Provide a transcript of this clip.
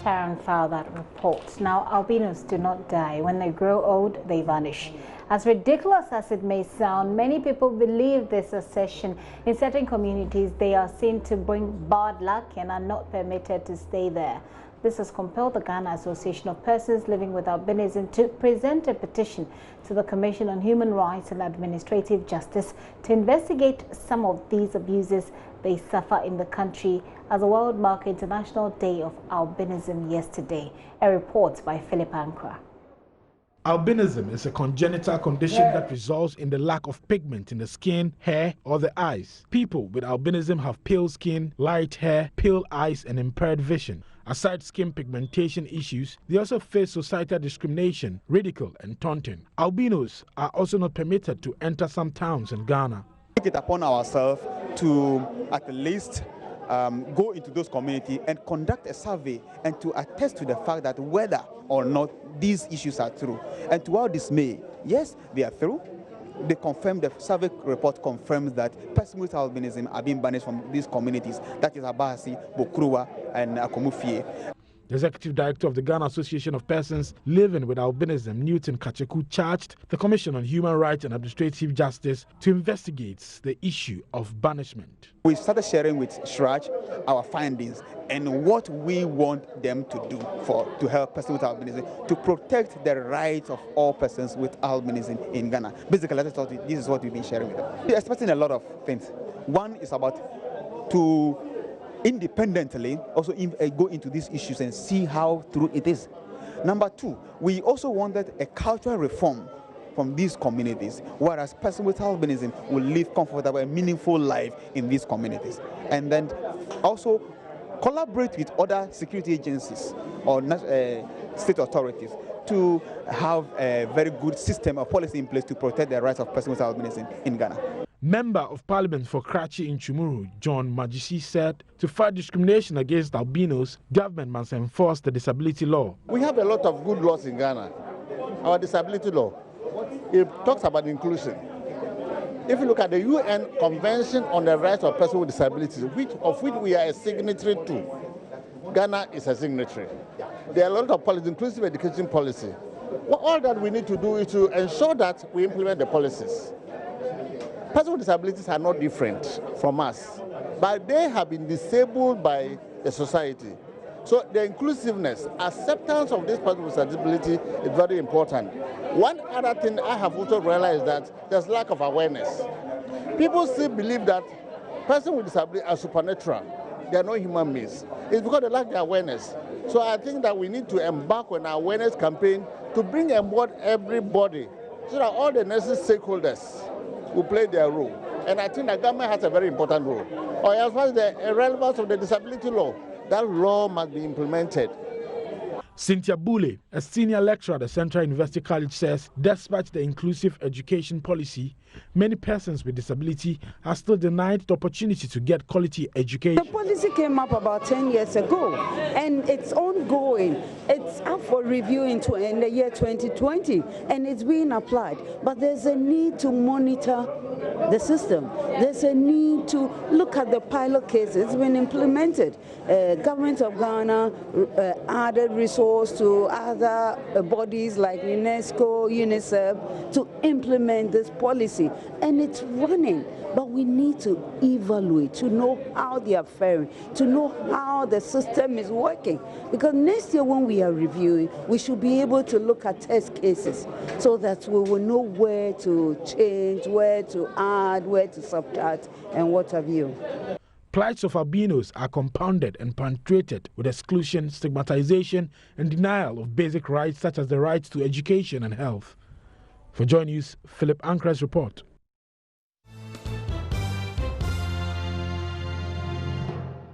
Sharon filed that report. Now, albinos do not die. When they grow old, they vanish. As ridiculous as it may sound, many people believe this assertion. In certain communities, they are seen to bring bad luck and are not permitted to stay there. This has compelled the Ghana Association of Persons Living with Albinism to present a petition to the Commission on Human Rights and Administrative Justice to investigate some of these abuses they suffer in the country as the world marked International Day of Albinism yesterday. A report by Philip Ankra. Albinism is a congenital condition that results in the lack of pigment in the skin, hair, or the eyes. People with albinism have pale skin, light hair, pale eyes, and impaired vision. Aside skin pigmentation issues, they also face societal discrimination, ridicule, and taunting. Albinos are also not permitted to enter some towns in Ghana. We take it upon ourselves to at least go into those communities and conduct a survey and to attest to the fact that whether or not these issues are true. And to our dismay, yes, they are true. They confirm, the survey report confirms that persons with albinism are being banished from these communities. That is Abasi, Bokrua, and Akomufie. The executive director of the Ghana Association of Persons Living with Albinism, Newton Kacheku, charged the Commission on Human Rights and Administrative Justice to investigate the issue of banishment. We started sharing with CHRAG our findings and what we want them to do to help persons with albinism, to protect the rights of all persons with albinism in Ghana. Basically, this is what we've been sharing with them. We're expecting a lot of things. One is about to independently also go into these issues and see how true it is. Number two, we also wanted a cultural reform from these communities, whereas persons with albinism will live comfortable and meaningful life in these communities. And then also collaborate with other security agencies or state authorities to have a very good system of policy in place to protect the rights of persons with albinism in Ghana. Member of Parliament for Krachi in Chumuru, John Majisi, said to fight discrimination against albinos, government must enforce the disability law. We have a lot of good laws in Ghana. Our disability law, it talks about inclusion. If you look at the UN Convention on the Rights of Persons with Disabilities, of which we are a signatory to, Ghana is a signatory. There are a lot of policies, inclusive education policy. All that we need to do is to ensure that we implement the policies. Persons with disabilities are not different from us, but they have been disabled by the society. So the inclusiveness, acceptance of this person with disability is very important. One other thing I have also realized that there's lack of awareness. People still believe that persons with disability are supernatural. They are not human beings. It's because they lack the awareness. So I think that we need to embark on an awareness campaign to bring on board everybody so that all the necessary stakeholders will play their role. And I think the government has a very important role. Or as far as the relevance of the disability law, that law must be implemented. Cynthia Bule, a senior lecturer at the Central University College, says despite the inclusive education policy, many persons with disability are still denied the opportunity to get quality education. The policy came up about 10 years ago and it's ongoing. It's up for review in the year 2020 and it's being applied. But there's a need to monitor the system. There's a need to look at the pilot cases. It's been implemented. Government of Ghana added resources to other bodies like UNESCO, UNICEF to implement this policy. And it's running, but we need to evaluate, to know how they are faring, to know how the system is working. Because next year when we are reviewing, we should be able to look at test cases so that we will know where to change, where to add, where to subtract, and what have you. Plights of albinos are compounded and punctuated with exclusion, stigmatization, and denial of basic rights such as the right to education and health. For JoyNews, Philip Ankra's report.